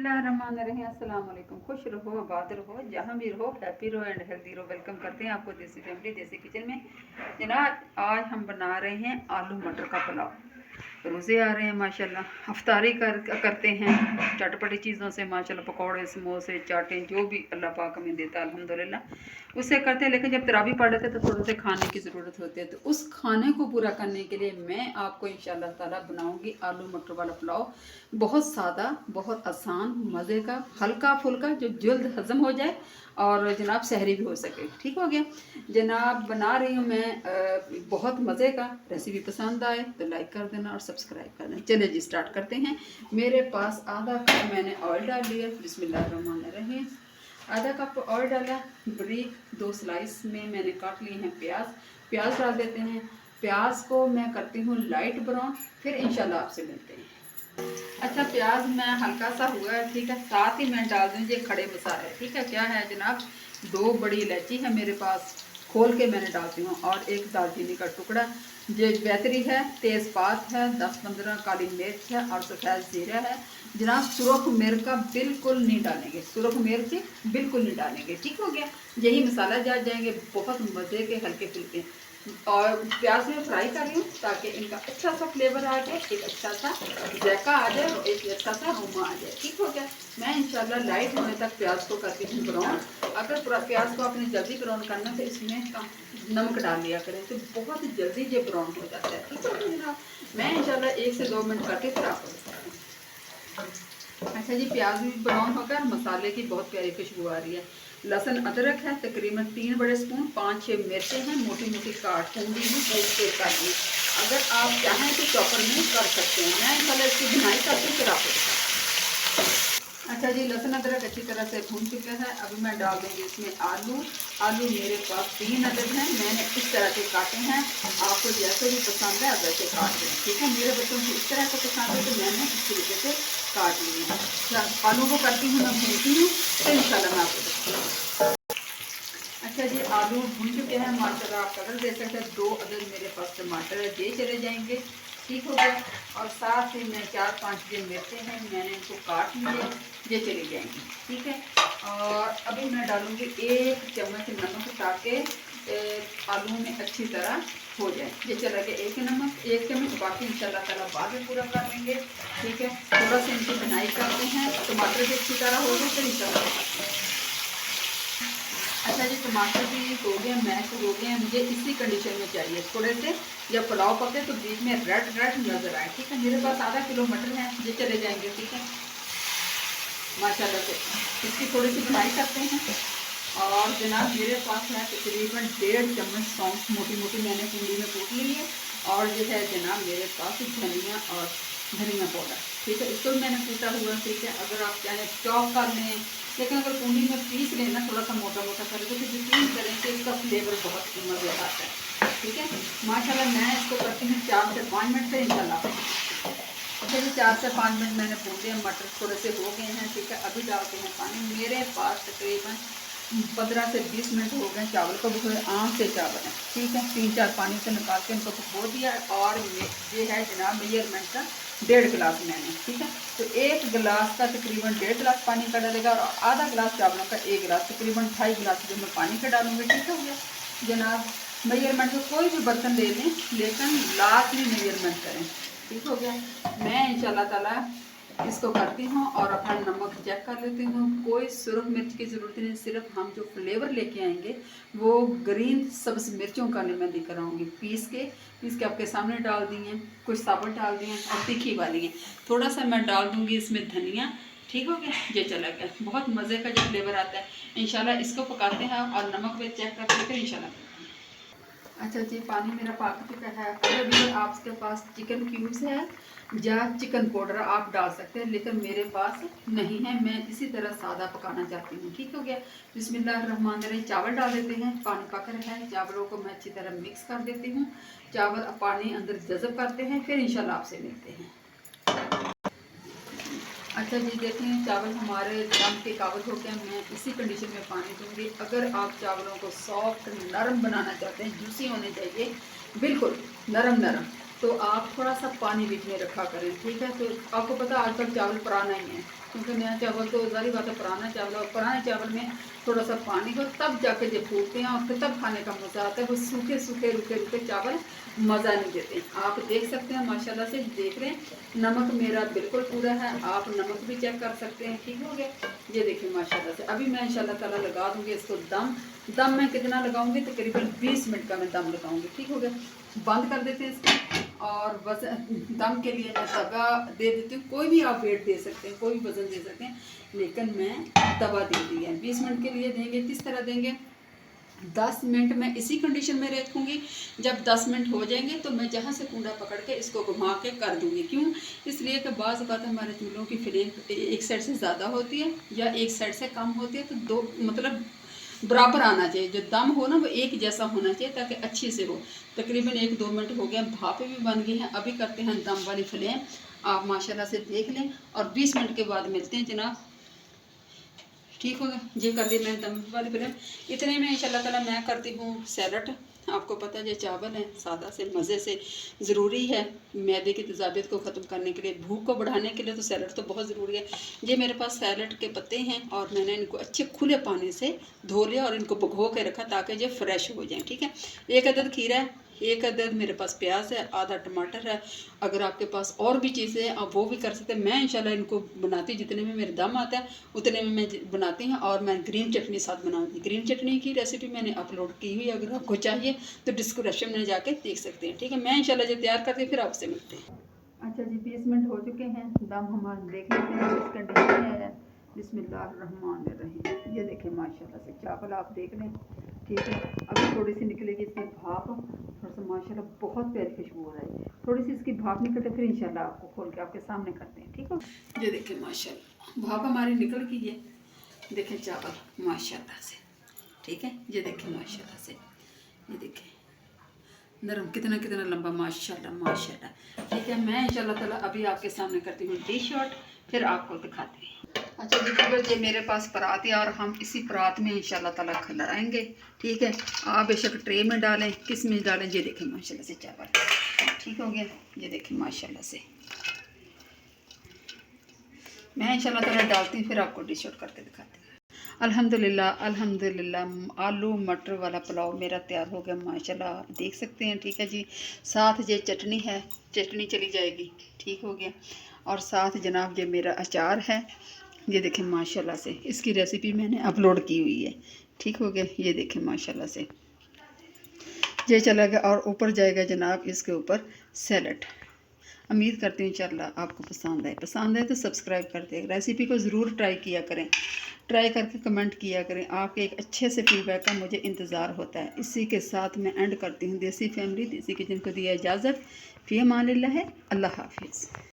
बिस्मिल्लाहिर्रहमानिर्रहीम। अस्सलाम वालेकुम। खुश रहो, आबाद रहो, जहाँ भी रहो, हैप्पी रहो एंड हेल्दी रहो। वेलकम करते हैं आपको देसी फैमिली देसी किचन में। जनाब आज हम बना रहे हैं आलू मटर का पुलाव। रोज़े आ रहे हैं माशाल्लाह, अफ्तारी करते हैं चटपटी चीज़ों से माशाल्लाह, पकौड़े समोसे चाटें जो भी अल्लाह पाक हमें देता है अल्हम्दुलिल्लाह उससे करते हैं। लेकिन जब तरावी पढ़ लेते हैं तो थोड़े से खाने की ज़रूरत होती है, तो उस खाने को पूरा करने के लिए मैं आपको इंशाल्लाह ताला बनाऊंगी आलू मटर वाला पुलाव। बहुत सादा, बहुत आसान, मज़े का, हल्का फुल्का, जो जल्द हज़म हो जाए और जनाब सहरी भी हो सके। ठीक हो गया जनाब, बना रही हूँ मैं बहुत मज़े का। रेसिपी पसंद आए तो लाइक कर देना और सब्सक्राइब कर देना। चलिए जी स्टार्ट करते हैं। मेरे पास आधा कप मैंने ऑयल डाल लिया। बिस्मिल्लाहिर्रहमानिर्रहीम। आधा कप ऑयल डाला। बरीक 2 स्लाइस में मैंने काट लिए हैं प्याज डाल देते हैं। प्याज को मैं करती हूँ लाइट ब्राउन, फिर इंशाल्लाह आपसे मिलते हैं। अच्छा, प्याज मैं हल्का सा हुआ है, ठीक है। साथ ही मैं डाल दूँ ये खड़े मसाले, ठीक है। क्या है जनाब, 2 बड़ी इलायची है मेरे पास, खोल के मैंने डालती हूँ, और 1 दालचीनी का टुकड़ा, ये बैतरी है, तेज़पात है, 10-15 काली मिर्च है और सफ़ेद ज़ीरा है। जनाब सुरख मिर्च का बिल्कुल नहीं डालेंगे, सुरख मिर्च बिल्कुल नहीं डालेंगे। ठीक हो गया, यही मसाला जा जाएंगे, बहुत मज़े के हल्के फुल्के। और प्याज में फ्राई कर रही हूँ ताकि इनका अच्छा सा फ्लेवर आ जाए, एक अच्छा सा जायका आ जाए और एक अच्छा सा अरोमा आ जाए। ठीक हो गया। मैं इंशाल्लाह लाइट होने तक प्याज को करती हूँ ब्राउन। अगर पूरा प्याज को आपने जल्दी ब्राउन करना तो इसमें नमक डाल लिया करें, तो बहुत जल्दी ये ब्राउन हो जाता है। ठीक है जनाब, मैं इंशाल्लाह 1 से 2 मिनट करके फिर आपको बताती हूँ। अच्छा जी, प्याज भी ब्राउन होकर मसाले की बहुत प्यारी खुशबू आ रही है। लहसुन अदरक है तकरीबन 3 बड़े स्पून, 5-6 मिर्चें हैं मोटी मोटी काट पूंगी में पेस्ट कर दी। अगर आप चाहें तो चॉपर में कर सकते हैं। मैं पहले इसकी बुनाई करती हूँ फिर आपको बताऊँ। अच्छा जी, लहसुन अदरक अच्छी तरह से भून चुका है। अभी मैं डाल दूँगी इसमें आलू मेरे पास 3 अदद हैं, मैंने इस तरह के काटे हैं। आपको जैसे भी पसंद है वैसे काट लें, ठीक है। मेरे बच्चों को इस तरह का पसंद है तो मैंने इस तरीके से काट लिए हैं। आलू को करती हूँ, मैं भूनती हूँ, तो इंशाल्लाह मैं आपको बताऊँगी। अच्छा जी, आलू भून चुके हैं माशाल्लाह, आप कलर दे सकते हैं। 2 अदद मेरे पास टमाटर है, ये चले जाएंगे। ठीक हो गया। और साथ ही में 4-5 जो मिर्चें हैं मैंने इनको काट लिए, ये चले जाएंगी। ठीक है। और अभी मैं डालूँगी 1 चम्मच नमक ताकि आलू में अच्छी तरह हो जाए। ये चला गया 1 चम्मच, बाकी इंशाल्लाह ताला बाद में पूरा कर लेंगे। ठीक है। थोड़ा सा इनकी बनाई करते हैं, टमाटर भी अच्छी तरह हो गए फिर इंशाल्लाह। अच्छा जी, टमाटर भी हो गए, मैश हो गए हैं, मुझे इसी कंडीशन में चाहिए थोड़े से। जब पुलाव पके तो बीच में रेड रेड नजर आए। ठीक है। मेरे पास आधा किलो मटर है, ये चले जाएंगे। ठीक है माशाल्लाह से। इसकी थोड़ी सी बनाई करते हैं। और जनाब मेरे पास है तकरीबन 1.5 चम्मच सौंफ, मोटी मोटी मैंने कुंडी में कूट ली है। और जो है जनाब मेरे पास धनिया और धनिया पाउडर, ठीक है, इसको भी मैंने कूटा हुआ। ठीक है। अगर आप चाहें चॉप कर लें, लेकिन अगर कुंडी में पीस लें ना, थोड़ा सा मोटा मोटा कर लें, तो यकीन करें कि इसका फ्लेवर बहुत मज़ेदार आता है। ठीक है। माशाल्लाह मैं इसको करती हूँ 4 से 5 मिनट से इंशाल्लाह। अच्छा जी, 4 से 5 मिनट मैंने भून लिया, मटर थोड़े से हो गए हैं। ठीक है। अभी डालते हैं पानी। मेरे पास तकरीबन 15 से 20 मिनट हो गए चावल को भिगोए, आम से चावल है। ठीक है। 3-4 पानी से निकाल के इनको भिगो दिया। और ये है जनाब मेजरमेंट का 1.5 गिलास मैंने। ठीक है। तो 1 गिलास का तकरीबन 1.5 गिलास पानी का डालेगा, और आधा गिलास चावलों का 1 गिलास, तकरीबन 2.5 गिलास जो मैं पानी का डालूंगी। ठीक हो गया जनाब। मेजरमेंट में कोई भी बर्तन ले लें, लेकिन लास्ट में मेजरमेंट करें। ठीक हो गया। मैं इंशाल्लाह ताला इसको करती हूँ और अपना नमक चेक कर लेती हूँ। कोई सुरख मिर्च की ज़रूरत नहीं, सिर्फ हम जो फ्लेवर लेके आएंगे वो ग्रीन सब्ज मिर्चों का मैं लेकर आऊँगी, पीस के आपके सामने डाल दी हैं, कुछ साबुत डाल दिए हैं और तीखी वाली हैं। थोड़ा सा मैं डाल दूँगी इसमें धनिया। ठीक हो गया, ये चला गया। बहुत मज़े का जो फ्लेवर आता है। इंशाल्लाह इसको पकाते हैं और नमक भी चेक करके फिर इंशाल्लाह। अच्छा जी, पानी मेरा पक चुका है। अगर भी आपके पास चिकन क्यूब्स है या चिकन पाउडर आप डाल सकते हैं, लेकिन मेरे पास नहीं है, मैं इसी तरह सादा पकाना चाहती हूँ। ठीक हो गया। बिस्मिल्लाहिर्रहमानिर्रहीम। चावल डाल देते हैं, पानी पक रहा है, चावलों को मैं अच्छी तरह मिक्स कर देती हूँ। चावल पानी अंदर जज़ब करते हैं, फिर इंशाल्लाह आपसे मिलते हैं। अच्छा जी, देखें चावल हमारे दम के काबुल हो गए। मैं इसी कंडीशन में पानी दूंगी। अगर आप चावलों को सॉफ्ट नरम बनाना चाहते हैं, जूसी होने चाहिए, बिल्कुल नरम नरम, तो आप थोड़ा सा पानी बीच में रखा करें, ठीक है। तो आपको पता है आजकल चावल पुराना ही है, क्योंकि नया चावल तो सारी बात है, पुराना चावल, और पुराने चावल में थोड़ा सा पानी को तब जाके जब फूटते हैं और फिर तब खाने का मज़ा आता है। वो सूखे सूखे रुके रुके चावल मज़ा नहीं देते। आप देख सकते हैं माशाल्लाह से, देख रहे हैं नमक मेरा बिल्कुल पूरा है, आप नमक भी चेक कर सकते हैं। ठीक हो गया, ये देखिए माशाल्लाह से। अभी मैं इंशाल्लाह ताला लगा दूँगी इसको दम मैं कितना लगाऊंगी, तकरीबन 20 मिनट का मैं दम लगाऊंगी। ठीक हो गया, बंद कर देते हैं इसको। और बस दम के लिए मैं तवा दे देती हूँ, कोई भी आप वेट दे सकते हैं, कोई भी वज़न दे सकते हैं, लेकिन मैं तवा दे दी है। 20 मिनट के लिए देंगे। किस तरह देंगे, 10 मिनट मैं इसी कंडीशन में रखूँगी। जब 10 मिनट हो जाएंगे तो मैं जहाँ से कूड़ा पकड़ के इसको घुमा के कर दूँगी। क्यों, इसलिए कि बाज़ बात हमारे चूल्हों की फ्लेम एक साइड से ज़्यादा होती है या एक साइड से कम होती है, तो दो मतलब बराबर आना चाहिए। जो दम हो ना वो एक जैसा होना चाहिए ताकि अच्छे से हो। तकरीबन 1-2 मिनट हो गया, भापें भी बन गई हैं। अभी करते हैं दम वाली फ्लेम, आप माशाल्लाह से देख लें, और 20 मिनट के बाद मिलते हैं जनाब। ठीक हो गया, ये कर दी मैंने दम वाली फ्लेम। इतने में इंशाल्लाह ताला मैं करती हूँ सैलड। आपको पता है ये चावल है सादा से मज़े से, ज़रूरी है मैदे की तेज़ाबियत को ख़त्म करने के लिए, भूख को बढ़ाने के लिए तो सैलड तो बहुत ज़रूरी है। ये मेरे पास सैलड के पत्ते हैं और मैंने इनको अच्छे खुले पानी से धो लिया और इनको भिगो के रखा ताकि ये फ्रेश हो जाएं। ठीक है, 1 अदद खीरा है, 1 अदद मेरे पास प्याज है, आधा टमाटर है। अगर आपके पास और भी चीज़ें हैं आप वो भी कर सकते हैं। मैं इंशाल्लाह इनको बनाती जितने में मेरे दम आता है उतने में मैं बनाती हूँ। और मैं ग्रीन चटनी साथ बनाऊँगी। ग्रीन चटनी की रेसिपी मैंने अपलोड की हुई, अगर आपको चाहिए तो डिस्क्रिप्शन में जाके देख सकते हैं। ठीक है, मैं इंशाल्लाह जो तैयार करती हूँ फिर आपसे मिलते हैं। अच्छा जी, 20 मिनट हो चुके हैं, दम हमारा देख लेते हैं किस कंडीशन में है। बिस्मिल्लाहिर्रहमानिर्रहीम। ये देखें माशाल्लाह से चावल आप देख लें। ठीक है, अभी थोड़ी सी निकलेगी इसकी भाप, थोड़ा सा माशाल्लाह बहुत प्यारी खुशबू हो रही है। थोड़ी सी इसकी भाप निकलते फिर इंशाल्लाह आपको खोल के आपके सामने करते हैं। ठीक हो, ये देखें माशाल्लाह भाप हमारी निकल गई है। देखें चावल माशाल्लाह से, ठीक है, ये देखें माशाल्लाह से, ये देखें नरम कितना कितना लंबा, माशाल्लाह माशाल्लाह। ठीक है, मैं इंशाल्लाह ताला अभी आपके सामने करती हूँ डिश आउट, फिर आपको दिखाते हैं। अच्छा जी, तो ये मेरे पास परात है और हम इसी परात में इंशाल्लाह ताला खिलाएंगे। ठीक है, आप बेशक ट्रे में डालें, किस में डालें। ये देखें माशाल्लाह से चावल ठीक हो गया, ये देखें माशाल्लाह से। मैं इंशाल्लाह ताला डालती हूँ फिर आपको डिश आउट करके दिखाती हूँ। अल्हम्दुलिल्लाह अल्हम्दुलिल्लाह, आलू मटर वाला पुलाव मेरा तैयार हो गया माशाल्लाह, आप देख सकते हैं। ठीक है जी, साथ ये चटनी है, चटनी चली जाएगी। ठीक हो गया, और साथ जनाब ये मेरा अचार है, ये देखें माशाल्लाह से। इसकी रेसिपी मैंने अपलोड की हुई है। ठीक हो गया, ये देखें माशाल्लाह से ये चला गया, और ऊपर जाएगा जनाब इसके ऊपर सैलड। उम्मीद करती हूँ इंशाल्लाह आपको पसंद आए तो सब्सक्राइब कर दें। रेसिपी को ज़रूर ट्राई किया करें, ट्राई करके कमेंट किया करें। आपके एक अच्छे से फीडबैक का मुझे इंतज़ार होता है। इसी के साथ मैं एंड करती हूँ। देसी फैमिली देसी किचन को दिया इजाज़त। फ़ी अमानिल्लाह, अल्लाह हाफिज़।